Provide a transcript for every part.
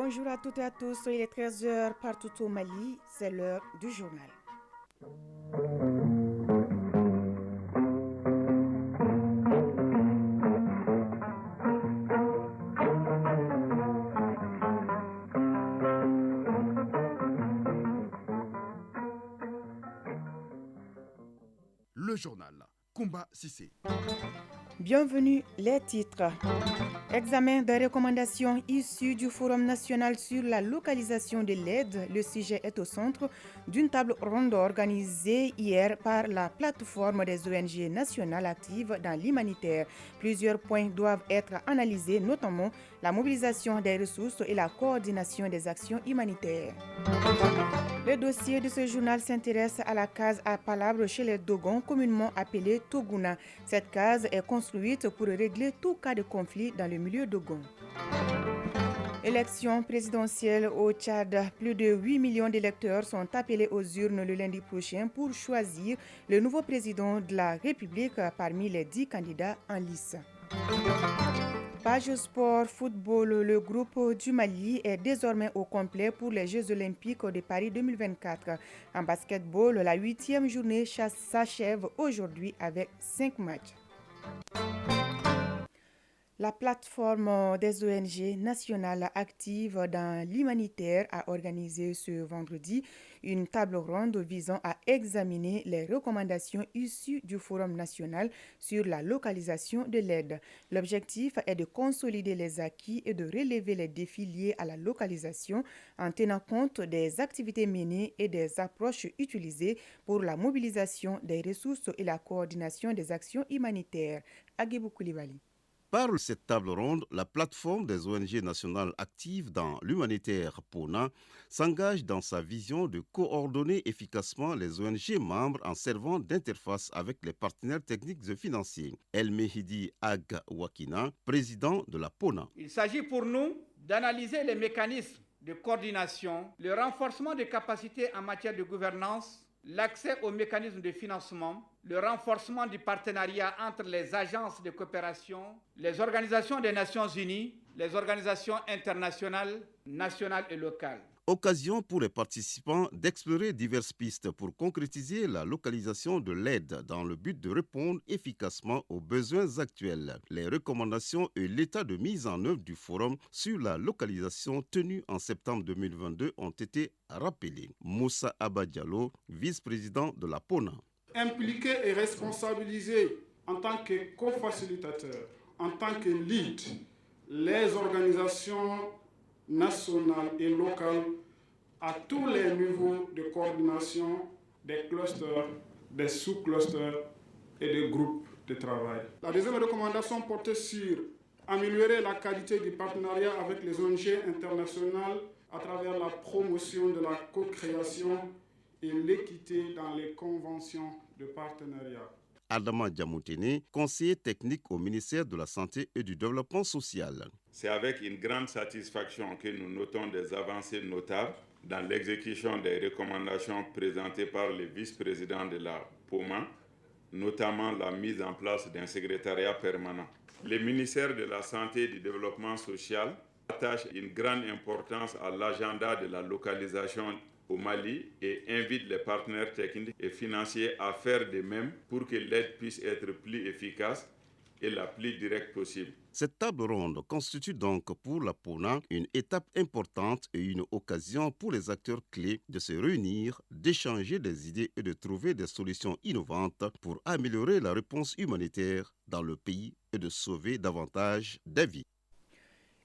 Bonjour à toutes et à tous, il est 13 heures partout au Mali, c'est l'heure du journal. Le journal Kumba Sissé. Bienvenue, les titres. Examen des recommandations issues du Forum national sur la localisation de l'aide. Le sujet est au centre d'une table ronde organisée hier par la plateforme des ONG nationales actives dans l'humanitaire. Plusieurs points doivent être analysés, notamment la mobilisation des ressources et la coordination des actions humanitaires. Le dossier de ce journal s'intéresse à la case à palabres chez les Dogons, communément appelée Toguna. Cette case est construite pour régler tout cas de conflit dans le milieu Dogon. Élection présidentielle au Tchad. Plus de 8 millions d'électeurs sont appelés aux urnes le lundi prochain pour choisir le nouveau président de la République parmi les 10 candidats en lice. Page sport football, le groupe du Mali est désormais au complet pour les Jeux olympiques de Paris 2024. En basketball, la 8e journée s'achève aujourd'hui avec 5 matchs. La plateforme des ONG nationales actives dans l'humanitaire a organisé ce vendredi une table ronde visant à examiner les recommandations issues du Forum national sur la localisation de l'aide. L'objectif est de consolider les acquis et de relever les défis liés à la localisation en tenant compte des activités menées et des approches utilisées pour la mobilisation des ressources et la coordination des actions humanitaires. Agibou Koulibaly. Par cette table ronde, la plateforme des ONG nationales actives dans l'humanitaire PONA s'engage dans sa vision de coordonner efficacement les ONG membres en servant d'interface avec les partenaires techniques et financiers. El Mehidi Ag Wakina, président de la PONA. Il s'agit pour nous d'analyser les mécanismes de coordination, le renforcement des capacités en matière de gouvernance, l'accès aux mécanismes de financement, le renforcement du partenariat entre les agences de coopération, les organisations des Nations Unies, les organisations internationales, nationales et locales. Occasion pour les participants d'explorer diverses pistes pour concrétiser la localisation de l'aide dans le but de répondre efficacement aux besoins actuels. Les recommandations et l'état de mise en œuvre du forum sur la localisation tenu en septembre 2022 ont été rappelés. Moussa Abadialo, vice-président de la PONA. Impliquer et responsabiliser en tant que co-facilitateur, en tant que lead, les organisations nationales et locales à tous les niveaux de coordination des clusters, des sous-clusters et des groupes de travail. La deuxième recommandation portait sur améliorer la qualité du partenariat avec les ONG internationales à travers la promotion de la co-création et l'équité dans les conventions de partenariat. Adama Djamoutene, conseiller technique au ministère de la Santé et du Développement social. C'est avec une grande satisfaction que nous notons des avancées notables dans l'exécution des recommandations présentées par le vice-président de la POMA, notamment la mise en place d'un secrétariat permanent. Le ministère de la Santé et du Développement social attache une grande importance à l'agenda de la localisation au Mali et invite les partenaires techniques et financiers à faire de même pour que l'aide puisse être plus efficace et la plus directe possible. Cette table ronde constitue donc pour la PONA une étape importante et une occasion pour les acteurs clés de se réunir, d'échanger des idées et de trouver des solutions innovantes pour améliorer la réponse humanitaire dans le pays et de sauver davantage des vies.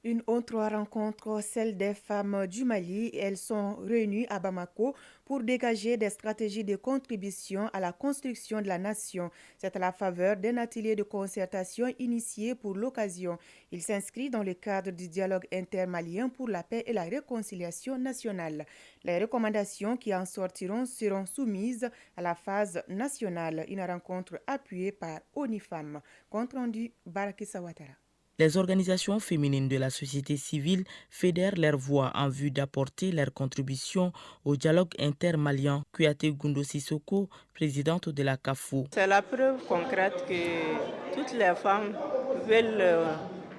Une autre rencontre, celle des femmes du Mali. Elles sont réunies à Bamako pour dégager des stratégies de contribution à la construction de la nation. C'est à la faveur d'un atelier de concertation initié pour l'occasion. Il s'inscrit dans le cadre du dialogue intermalien pour la paix et la réconciliation nationale. Les recommandations qui en sortiront seront soumises à la phase nationale. Une rencontre appuyée par ONIFAM. Compte rendu Baraki Sawatara. Les organisations féminines de la société civile fédèrent leurs voix en vue d'apporter leur contribution au dialogue intermalien. Kouyaté Goundo Sissoko, présidente de la CAFO. C'est la preuve concrète que toutes les femmes veulent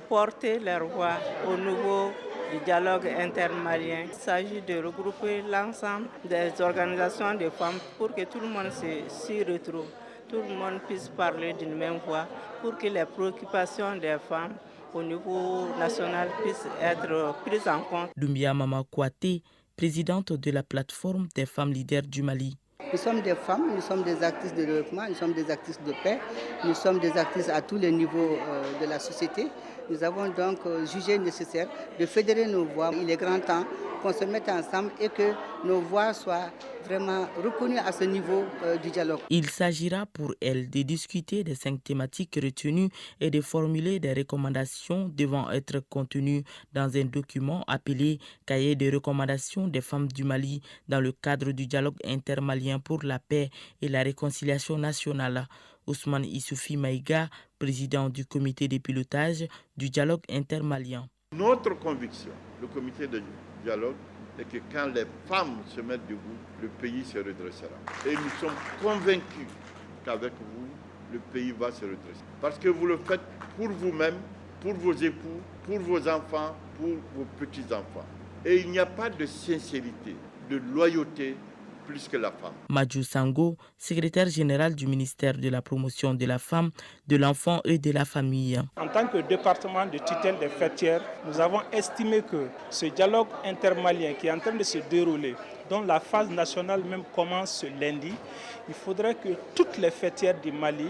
porter leur voix au niveau du dialogue intermalien. Il s'agit de regrouper l'ensemble des organisations de femmes pour que tout le monde s'y retrouve, tout le monde puisse parler d'une même voix, pour que les préoccupations des femmes au niveau national puissent être prises en compte. Doumbia Mama Kouaté, présidente de la plateforme des femmes leaders du Mali. Nous sommes des femmes, nous sommes des actrices de développement, nous sommes des actrices de paix, nous sommes des actrices à tous les niveaux de la société. Nous avons donc jugé nécessaire de fédérer nos voix. Il est grand temps qu'on se mette ensemble et que nos voix soient vraiment reconnues à ce niveau du dialogue. Il s'agira pour elle de discuter des 5 thématiques retenues et de formuler des recommandations devant être contenues dans un document appelé Cahier de recommandations des femmes du Mali dans le cadre du dialogue intermalien pour la paix et la réconciliation nationale. Ousmane Issoufi Maïga, président du comité de pilotage du dialogue intermalien. Notre conviction, le comité de dialogue, est que quand les femmes se mettent debout, le pays se redressera. Et nous sommes convaincus qu'avec vous, le pays va se redresser. Parce que vous le faites pour vous-même, pour vos époux, pour vos enfants, pour vos petits-enfants. Et il n'y a pas de sincérité, de loyauté, plus que la femme. Madjou Sango, secrétaire général du ministère de la promotion de la femme, de l'enfant et de la famille. En tant que département de tutelle des fêtières, nous avons estimé que ce dialogue intermalien qui est en train de se dérouler, dont la phase nationale même commence ce lundi, il faudrait que toutes les fêtières du Mali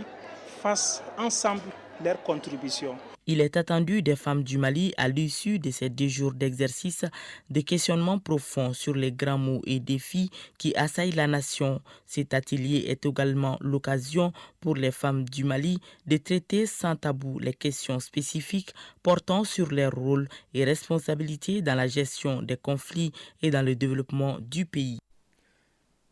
fassent ensemble leur contribution. Il est attendu des femmes du Mali, à l'issue de ces 2 jours d'exercice, des questionnements profonds sur les grands mots et défis qui assaillent la nation. Cet atelier est également l'occasion pour les femmes du Mali de traiter sans tabou les questions spécifiques portant sur leur rôle et responsabilités dans la gestion des conflits et dans le développement du pays.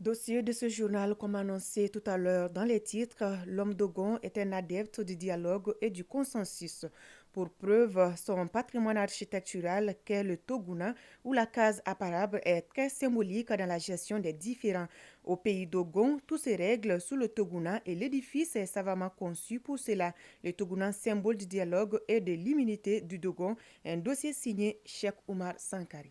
Dossier de ce journal, comme annoncé tout à l'heure dans les titres, l'homme Dogon est un adepte du dialogue et du consensus. Pour preuve, son patrimoine architectural qu'est le Toguna ou la case apparable est très symbolique dans la gestion des différends. Au pays Dogon, tout se règle sous le Toguna et l'édifice est savamment conçu pour cela. Le Toguna, symbole du dialogue et de l'immunité du Dogon, un dossier signé Cheikh Oumar Sankari.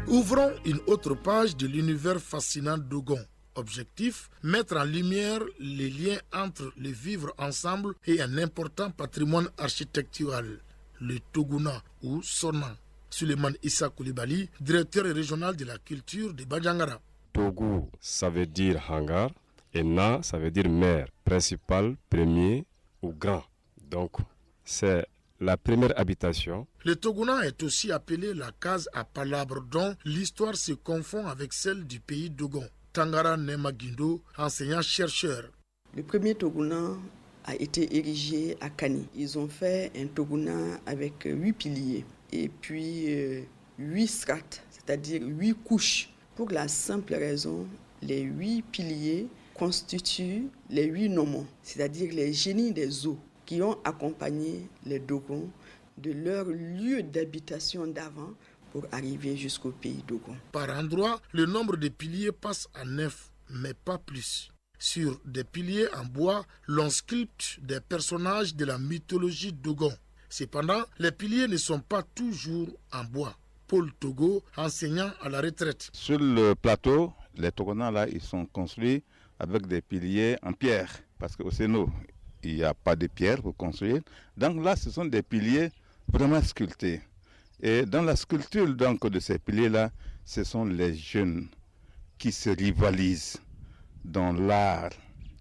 Ouvrons une autre page de l'univers fascinant Dogon. Objectif, mettre en lumière les liens entre le vivre ensemble et un important patrimoine architectural, le Toguna ou Sonan. Suleiman Issa Koulibaly, directeur régional de la culture de Bandiangara. Togu, ça veut dire hangar, et Na, ça veut dire mer, principal, premier ou grand. Donc, c'est la première habitation. Le Toguna est aussi appelé la case à palabres dont l'histoire se confond avec celle du pays Dogon. Tangara Nemagindo, enseignant-chercheur. Le premier Toguna a été érigé à Kani. Ils ont fait un Toguna avec 8 piliers et puis 8 strates, c'est-à-dire 8 couches. Pour la simple raison, les 8 piliers constituent les 8 nomons, c'est-à-dire les génies des eaux qui ont accompagné les Dogons de leur lieu d'habitation d'avant pour arriver jusqu'au pays Dogon. Par endroits, le nombre de piliers passe à 9, mais pas plus. Sur des piliers en bois, l'on sculpte des personnages de la mythologie Dogon. Cependant, les piliers ne sont pas toujours en bois. Paul Togo, enseignant à la retraite. Sur le plateau, les Togona là, ils sont construits avec des piliers en pierre. Parce qu'au Sénat, il n'y a pas de pierre pour construire. Donc là, ce sont des piliers vraiment sculptés. Et dans la sculpture donc, de ces piliers-là, ce sont les jeunes qui se rivalisent dans l'art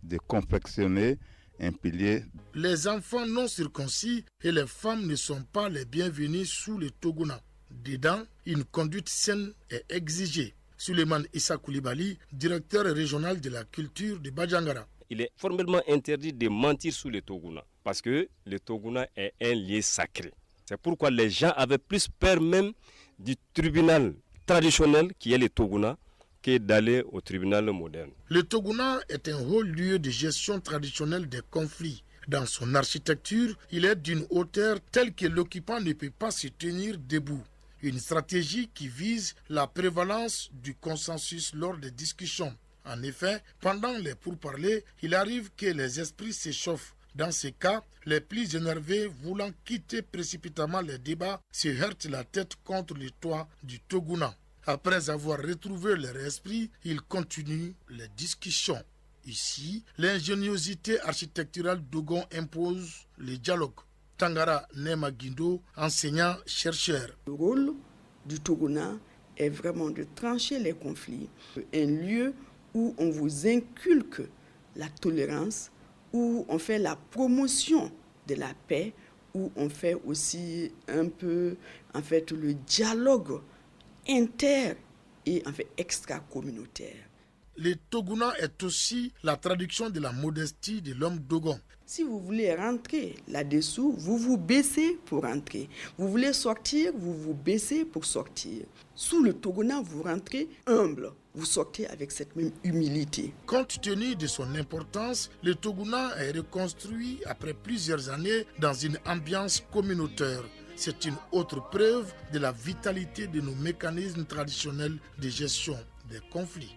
de confectionner un pilier. Les enfants non circoncis et les femmes ne sont pas les bienvenus sous le Toguna. Dedans, une conduite saine est exigée. Suleiman Issa Koulibaly, directeur régional de la culture de Bandiangara. Il est formellement interdit de mentir sous le Toguna parce que le Toguna est un lieu sacré. C'est pourquoi les gens avaient plus peur même du tribunal traditionnel qui est le Toguna que d'aller au tribunal moderne. Le Toguna est un haut lieu de gestion traditionnelle des conflits. Dans son architecture, il est d'une hauteur telle que l'occupant ne peut pas se tenir debout. Une stratégie qui vise la prévalence du consensus lors des discussions. En effet, pendant les pourparlers, il arrive que les esprits s'échauffent Dans ces cas, les plus énervés voulant quitter précipitamment les débats se heurtent la tête contre le toit du Toguna. Après avoir retrouvé leur esprit, ils continuent les discussions. Ici, l'ingéniosité architecturale Dogon impose le dialogue. Tangara Nema Guindo, enseignant-chercheur. Le rôle du Toguna est vraiment de trancher les conflits. Un lieu où on vous inculque la tolérance, où on fait la promotion de la paix, où on fait aussi un peu le dialogue inter et extra-communautaire. Le Toguna est aussi la traduction de la modestie de l'homme Dogon. Si vous voulez rentrer là-dessous, vous vous baissez pour rentrer. Vous voulez sortir, vous vous baissez pour sortir. Sous le Toguna, vous rentrez humble. Vous sortez avec cette même humilité. Compte tenu de son importance, le Toguna est reconstruit après plusieurs années dans une ambiance communautaire. C'est une autre preuve de la vitalité de nos mécanismes traditionnels de gestion des conflits.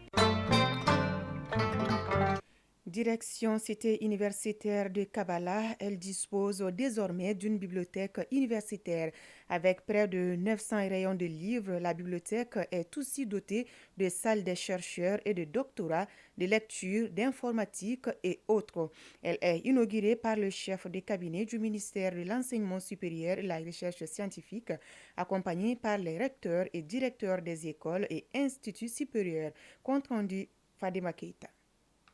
Direction cité universitaire de Kabala, elle dispose désormais d'une bibliothèque universitaire. Avec près de 900 rayons de livres, la bibliothèque est aussi dotée de salles des chercheurs et de doctorats, de lecture, d'informatique et autres. Elle est inaugurée par le chef de cabinet du ministère de l'Enseignement supérieur et de la recherche scientifique, accompagné par les recteurs et directeurs des écoles et instituts supérieurs. Compte rendu Fadima Keita.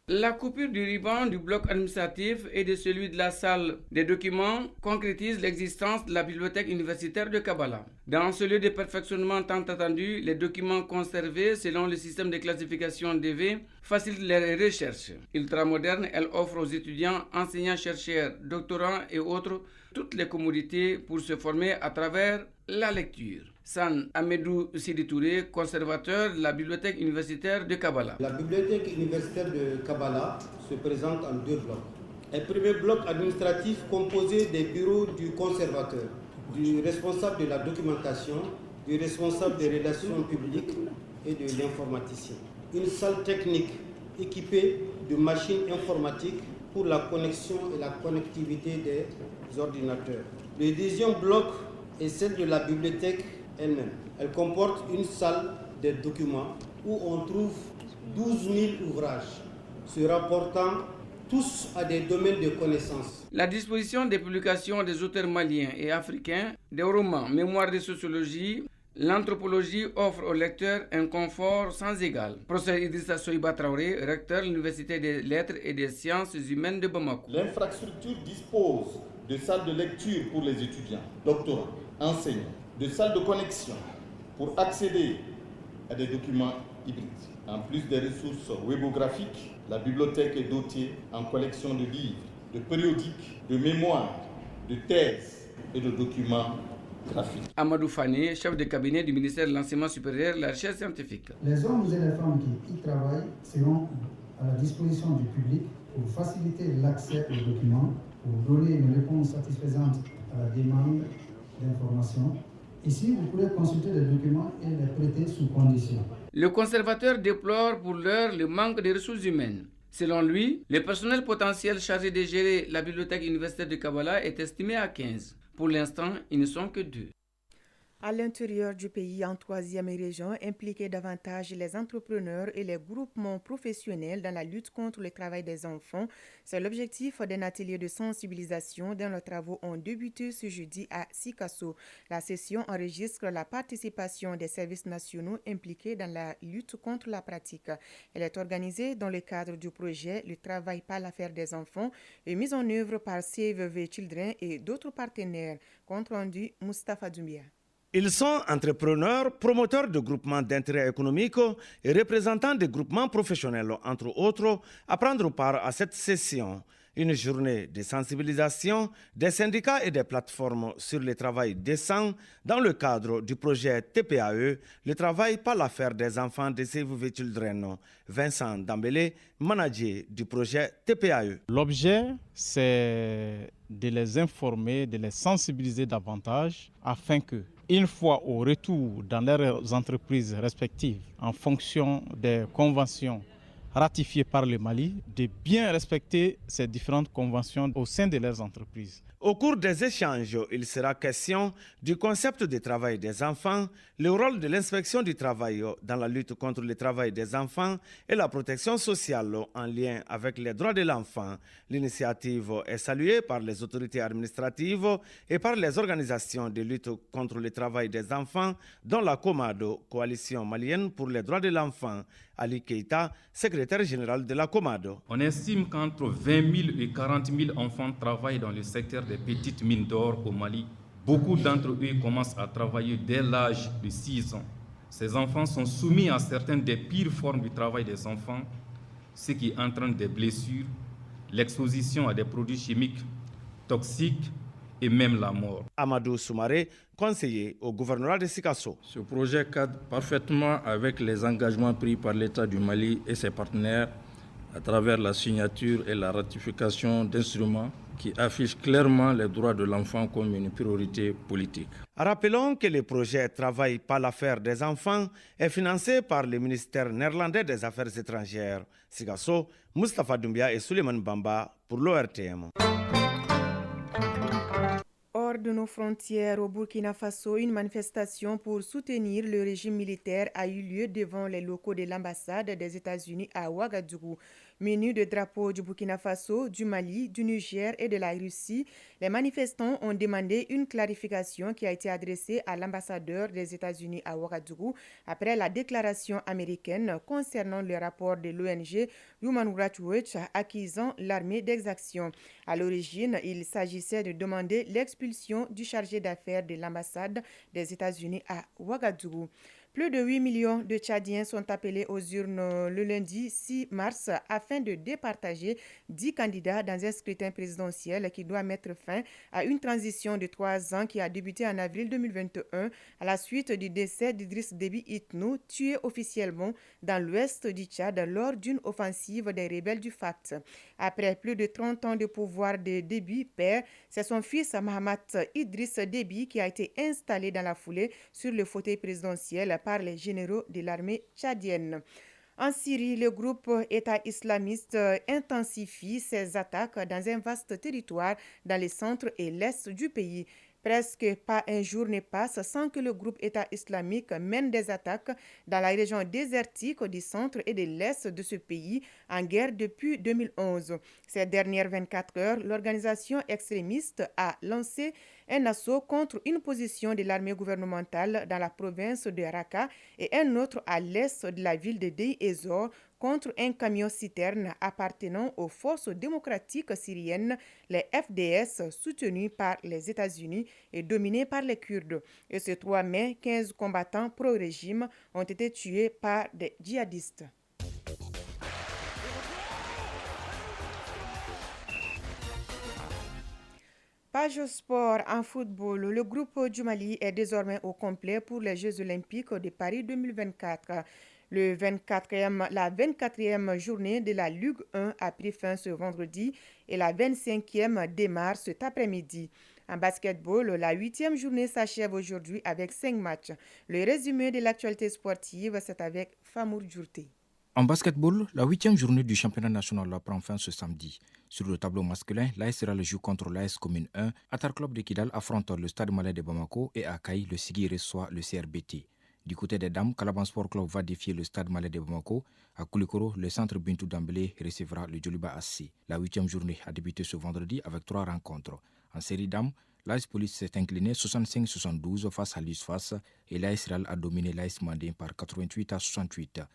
La coupure du ruban du bloc administratif et de celui de la salle des documents concrétise l'existence de la bibliothèque universitaire de Kabala. Dans ce lieu de perfectionnement tant attendu, les documents conservés selon le système de classification DV facilitent les recherches. Ultramoderne, elle offre aux étudiants, enseignants, chercheurs, doctorants et autres toutes les commodités pour se former à travers la lecture. San Amedou Sidi Touré, conservateur de la bibliothèque universitaire de Kabala. La bibliothèque universitaire de Kabala se présente en deux blocs. Un premier bloc administratif composé des bureaux du conservateur, du responsable de la documentation, du responsable des relations publiques et de l'informaticien. Une salle technique équipée de machines informatiques pour la connexion et la connectivité des ordinateurs. Le deuxième bloc est celle de la bibliothèque elle-même. Elle comporte une salle des documents où on trouve 12 000 ouvrages se rapportant tous à des domaines de connaissances. La disposition des publications des auteurs maliens et africains, des romans, mémoires de sociologie, l'anthropologie offre aux lecteurs un confort sans égal. Professeur Idrissa Soïba Traoré, recteur de l'Université des lettres et des sciences humaines de Bamako. L'infrastructure dispose de salles de lecture pour les étudiants, doctorants, enseignants, de salles de connexion pour accéder à des documents hybrides. En plus des ressources webographiques, la bibliothèque est dotée en collection de livres, de périodiques, de mémoires, de thèses et de documents graphiques. Amadou Fane, chef de cabinet du ministère de l'Enseignement supérieur et de la recherche scientifique. Les hommes et les femmes qui y travaillent seront à la disposition du public pour faciliter l'accès aux documents, pour donner une réponse satisfaisante à la demande d'information. Ici, vous pourrez consulter les documents et les prêter sous condition. Le conservateur déplore pour l'heure le manque de ressources humaines. Selon lui, le personnel potentiel chargé de gérer la bibliothèque universitaire de Kabala est estimé à 15. Pour l'instant, ils ne sont que 2. À l'intérieur du pays, en troisième région, impliquer davantage les entrepreneurs et les groupements professionnels dans la lutte contre le travail des enfants. C'est l'objectif d'un atelier de sensibilisation dont les travaux ont débuté ce jeudi à Sikasso. La session enregistre la participation des services nationaux impliqués dans la lutte contre la pratique. Elle est organisée dans le cadre du projet Le travail par l'affaire des enfants et mise en œuvre par Save the Children et d'autres partenaires. Compte rendu Moustapha Doumbia. Ils sont entrepreneurs, promoteurs de groupements d'intérêt économique et représentants de groupements professionnels, entre autres, à prendre part à cette session. Une journée de sensibilisation des syndicats et des plateformes sur le travail décent dans le cadre du projet TPAE, le travail par l'affaire des enfants de Save the Children. Vincent Dambélé, manager du projet TPAE. L'objet, c'est de les informer, de les sensibiliser davantage afin que, une fois au retour dans leurs entreprises respectives, en fonction des conventions ratifiées par le Mali, de bien respecter ces différentes conventions au sein de leurs entreprises. Au cours des échanges, il sera question du concept de travail des enfants, le rôle de l'inspection du travail dans la lutte contre le travail des enfants et la protection sociale en lien avec les droits de l'enfant. L'initiative est saluée par les autorités administratives et par les organisations de lutte contre le travail des enfants, dont la COMADO, Coalition malienne pour les droits de l'enfant. Ali Keita, secrétaire général de la COMADO. On estime qu'entre 20 000 et 40 000 enfants travaillent dans le secteur des petites mines d'or au Mali. Beaucoup d'entre eux commencent à travailler dès l'âge de 6 ans. Ces enfants sont soumis à certaines des pires formes du travail des enfants, ce qui entraîne des blessures, l'exposition à des produits chimiques toxiques et même la mort. Amadou Soumaré, conseiller au gouvernement de Sikasso. Ce projet cadre parfaitement avec les engagements pris par l'État du Mali et ses partenaires à travers la signature et la ratification d'instruments qui affichent clairement les droits de l'enfant comme une priorité politique. Rappelons que le projet Travail par l'affaire des enfants est financé par le ministère néerlandais des Affaires étrangères. Sikasso, Moustapha Doumbia et Suleiman Bamba pour l'ORTM. Hors de nos frontières, au Burkina Faso, une manifestation pour soutenir le régime militaire a eu lieu devant les locaux de l'ambassade des États-Unis à Ouagadougou. Munis de drapeaux du Burkina Faso, du Mali, du Niger et de la Russie, les manifestants ont demandé une clarification qui a été adressée à l'ambassadeur des États-Unis à Ouagadougou après la déclaration américaine concernant le rapport de l'ONG Human Rights Watch accusant l'armée d'exaction. À l'origine, il s'agissait de demander l'expulsion du chargé d'affaires de l'ambassade des États-Unis à Ouagadougou. Plus de 8 millions de Tchadiens sont appelés aux urnes le lundi 6 mars afin de départager 10 candidats dans un scrutin présidentiel qui doit mettre fin à une transition de 3 ans qui a débuté en avril 2021 à la suite du décès d'Idriss Déby Itnou, tué officiellement dans l'ouest du Tchad lors d'une offensive des rebelles du FACT. Après plus de 30 ans de pouvoir de Déby père, c'est son fils Mahamat Idriss Déby qui a été installé dans la foulée sur le fauteuil présidentiel par les généraux de l'armée tchadienne. En Syrie, le groupe État islamiste intensifie ses attaques dans un vaste territoire dans le centre et l'est du pays. Presque pas un jour ne passe sans que le groupe État islamique mène des attaques dans la région désertique du centre et de l'est de ce pays en guerre depuis 2011. Ces dernières 24 heures, l'organisation extrémiste a lancé un assaut contre une position de l'armée gouvernementale dans la province de Raqqa et un autre à l'est de la ville de Deir ez-Zor contre un camion-citerne appartenant aux forces démocratiques syriennes, les FDS, soutenues par les États-Unis et dominées par les Kurdes. Et ce 3 mai, 15 combattants pro-régime ont été tués par des djihadistes. Page sport en football. Le groupe du Mali est désormais au complet pour les Jeux olympiques de Paris 2024. La 24e journée de la Ligue 1 a pris fin ce vendredi et la 25e démarre cet après-midi. En basketball, la 8e journée s'achève aujourd'hui avec 5 matchs. Le résumé de l'actualité sportive, c'est avec Famour Djourté. En basketball, la 8e journée du championnat national prend fin ce samedi. Sur le tableau masculin, l'AS Real joue contre l'AS Commune 1, Atar Club de Kidal affronte le Stade Malais de Bamako et à Kaï, le Sigui reçoit le CRBT. Du côté des dames, Calaban Sport Club va défier le Stade Malais de Bamako. À Koulikoro, le centre Bintou Dambélé recevra le Djoliba Assi. La 8e journée a débuté ce vendredi avec 3 rencontres. En série dames, l'AS Police s'est incliné 65-72 face à l'USFAS et l'AS Real a dominé l'AS Mandé par 88-68.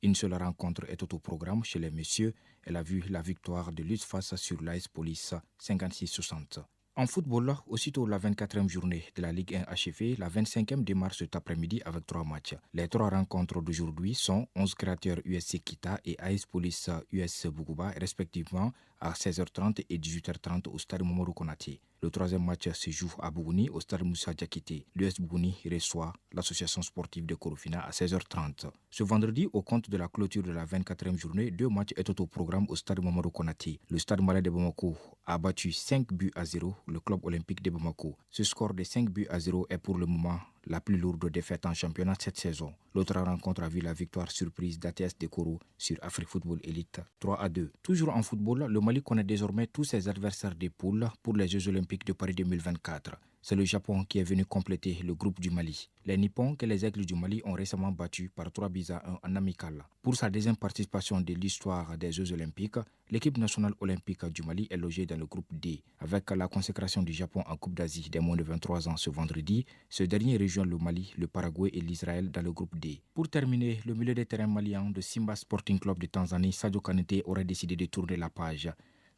Une seule rencontre est au programme chez les messieurs. Elle a vu la victoire de l'USFAS sur l'AS Police 56-60. En football, aussitôt la 24e journée de la Ligue 1 achevée, la 25e démarre cet après-midi avec 3 matchs. Les 3 rencontres d'aujourd'hui sont 11 créateurs USC Kita et AS Police US Bougouba, respectivement à 16h30 et 18h30 au stade Momoro Konaté. Le 3e match se joue à Bougouni au stade Moussa Diakité. L'US Bougouni reçoit l'association sportive de Korofina à 16h30. Ce vendredi, au compte de la clôture de la 24e journée, 2 matchs étaient au programme au stade Momoro Konaté. Le stade Malais de Bamako a battu 5 buts à 0 le club olympique de Bamako. Ce score de 5 buts à 0 est pour le moment la plus lourde défaite en championnat cette saison. L'autre rencontre a vu la victoire surprise d'ATS de Koro sur Afrique Football Elite 3-2. Toujours en football, le Mali connaît désormais tous ses adversaires des poules pour les Jeux Olympiques de Paris 2024. C'est le Japon qui est venu compléter le groupe du Mali. Les Nippons que les Aigles du Mali ont récemment battus par 3-1 en amical. Pour sa deuxième participation de l'histoire des Jeux Olympiques, l'équipe nationale olympique du Mali est logée dans le groupe D. Avec la consécration du Japon en Coupe d'Asie des moins de 23 ans ce vendredi, ce dernier rejoint le Mali, le Paraguay et l'Israël dans le groupe D. Pour terminer, le milieu de terrain malien de Simba Sporting Club de Tanzanie, Sadio Kanouté, aurait décidé de tourner la page.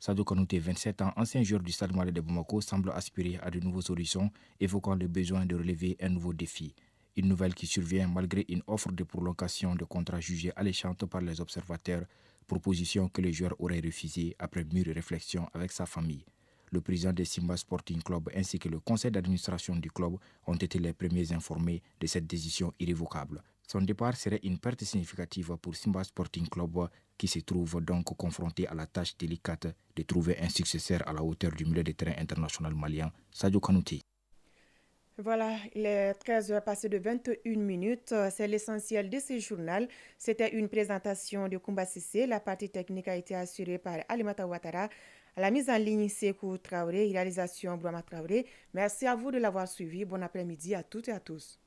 Sadio Kanouté, 27 ans, ancien joueur du Stade Malais de Bamako, semble aspirer à de nouveaux horizons, évoquant le besoin de relever un nouveau défi. Une nouvelle qui survient malgré une offre de prolongation de contrat jugée alléchante par les observateurs, proposition que le joueur aurait refusée après mûre réflexion avec sa famille. Le président de Simba Sporting Club ainsi que le conseil d'administration du club ont été les premiers informés de cette décision irrévocable. Son départ serait une perte significative pour Simba Sporting Club qui se trouve donc confronté à la tâche délicate de trouver un successeur à la hauteur du milieu de terrain international malien, Sadio Kanouté. Voilà, il est 13h passé de 21 minutes. C'est l'essentiel de ce journal. C'était une présentation de Koumba Sissé. La partie technique a été assurée par Alimata Ouattara. À la mise en ligne, Sekou Traoré, réalisation Brahma Traoré. Merci à vous de l'avoir suivi. Bon après-midi à toutes et à tous.